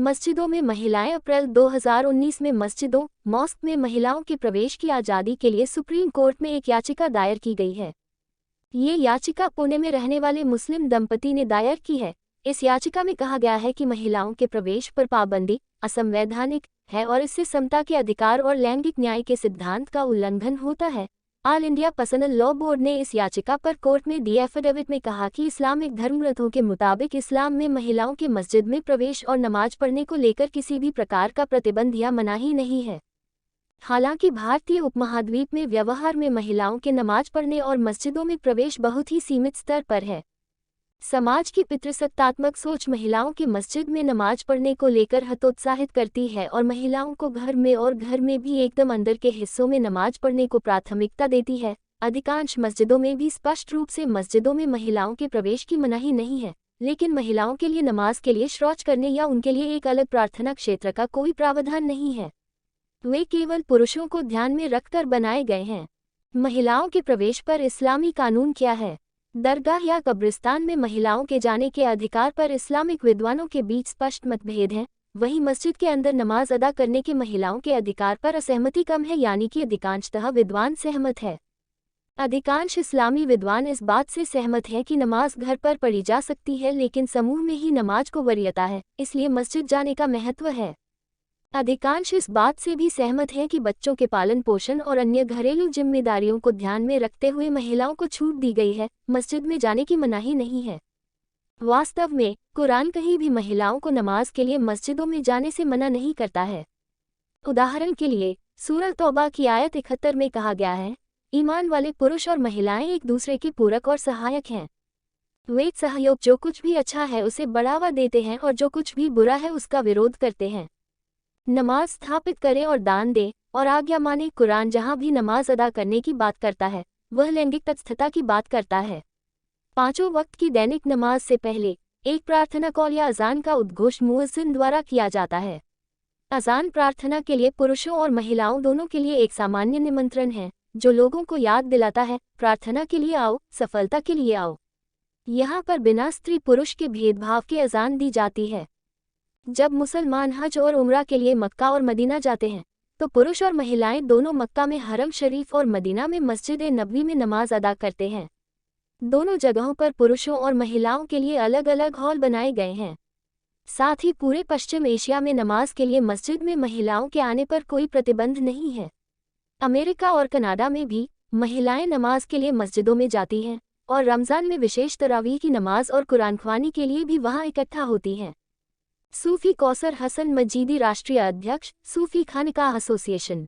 मस्जिदों में महिलाएं। अप्रैल 2019 में मस्जिदों मॉस्क में महिलाओं के प्रवेश की आज़ादी के लिए सुप्रीम कोर्ट में एक याचिका दायर की गई है। ये याचिका पुणे में रहने वाले मुस्लिम दंपति ने दायर की है। इस याचिका में कहा गया है कि महिलाओं के प्रवेश पर पाबंदी असंवैधानिक है और इससे समता के अधिकार और लैंगिक न्याय के सिद्धांत का उल्लंघन होता है। All India personal law board ने इस याचिका पर कोर्ट में दिए एफिडेविट में कहा कि इस्लामिक धर्मग्रंथों के मुताबिक इस्लाम में महिलाओं के मस्जिद में प्रवेश और नमाज पढ़ने को लेकर किसी भी प्रकार का प्रतिबंध या मनाही नहीं है। हालांकि भारतीय उपमहाद्वीप में व्यवहार में महिलाओं के नमाज पढ़ने और मस्जिदों में प्रवेश बहुत ही सीमित स्तर पर है। समाज की पितृसत्तात्मक सोच महिलाओं की मस्जिद में नमाज पढ़ने को लेकर हतोत्साहित करती है और महिलाओं को घर में और घर में भी एकदम अंदर के हिस्सों में नमाज पढ़ने को प्राथमिकता देती है। अधिकांश मस्जिदों में भी स्पष्ट रूप से मस्जिदों में महिलाओं के प्रवेश की मनाही नहीं है, लेकिन महिलाओं के लिए नमाज के लिए शौच करने या उनके लिए एक अलग प्रार्थना क्षेत्र का कोई प्रावधान नहीं है। वे केवल पुरुषों को ध्यान में रखकर बनाए गए हैं। महिलाओं के प्रवेश पर इस्लामी कानून क्या है? दरगाह या कब्रिस्तान में महिलाओं के जाने के अधिकार पर इस्लामिक विद्वानों के बीच स्पष्ट मतभेद हैं। वहीं मस्जिद के अंदर नमाज अदा करने के महिलाओं के अधिकार पर असहमति कम है, यानी कि अधिकांशतः विद्वान सहमत है। अधिकांश इस्लामी विद्वान इस बात से सहमत हैं कि नमाज घर पर पढ़ी जा सकती है, लेकिन समूह में ही नमाज को वरीयता है, इसलिए मस्जिद जाने का महत्व है। अधिकांश इस बात से भी सहमत हैं कि बच्चों के पालन पोषण और अन्य घरेलू जिम्मेदारियों को ध्यान में रखते हुए महिलाओं को छूट दी गई है, मस्जिद में जाने की मनाही नहीं है। वास्तव में कुरान कहीं भी महिलाओं को नमाज के लिए मस्जिदों में जाने से मना नहीं करता है। उदाहरण के लिए सूरह तौबा की आयत 71 में कहा गया है, ईमान वाले पुरुष और महिलाएं एक दूसरे के पूरक और सहायक हैं। वे सहयोग जो कुछ भी अच्छा है उसे बढ़ावा देते हैं और जो कुछ भी बुरा है उसका विरोध करते हैं। नमाज स्थापित करें और दान दें और आज्ञा माने। कुरान जहाँ भी नमाज अदा करने की बात करता है वह लैंगिक तटस्थता की बात करता है। 5 वक्त की दैनिक नमाज से पहले एक प्रार्थना कॉल या अजान का उद्घोष मुअज्जिन द्वारा किया जाता है। अजान प्रार्थना के लिए पुरुषों और महिलाओं दोनों के लिए एक सामान्य निमंत्रण है, जो लोगों को याद दिलाता है, प्रार्थना के लिए आओ, सफलता के लिए आओ। यहाँ पर बिना स्त्री पुरुष के भेदभाव के अजान दी जाती है। जब मुसलमान हज और उम्रा के लिए मक्का और मदीना जाते हैं तो पुरुष और महिलाएं दोनों मक्का में हरम शरीफ और मदीना में मस्जिद नबवी में नमाज अदा करते हैं। दोनों जगहों पर पुरुषों और महिलाओं के लिए अलग अलग हॉल बनाए गए हैं। साथ ही पूरे पश्चिम एशिया में नमाज के लिए मस्जिद में महिलाओं के आने पर कोई प्रतिबंध नहीं है। अमेरिका और कनाडा में भी महिलाएं नमाज के लिए मस्जिदों में जाती हैं और रमज़ान में विशेष तरावीह की नमाज और कुरान ख्वानी के लिए भी वहां इकट्ठा होती हैं। सूफी कौसर हसन मजीदी, राष्ट्रीय अध्यक्ष, सूफी खानकाह एसोसिएशन।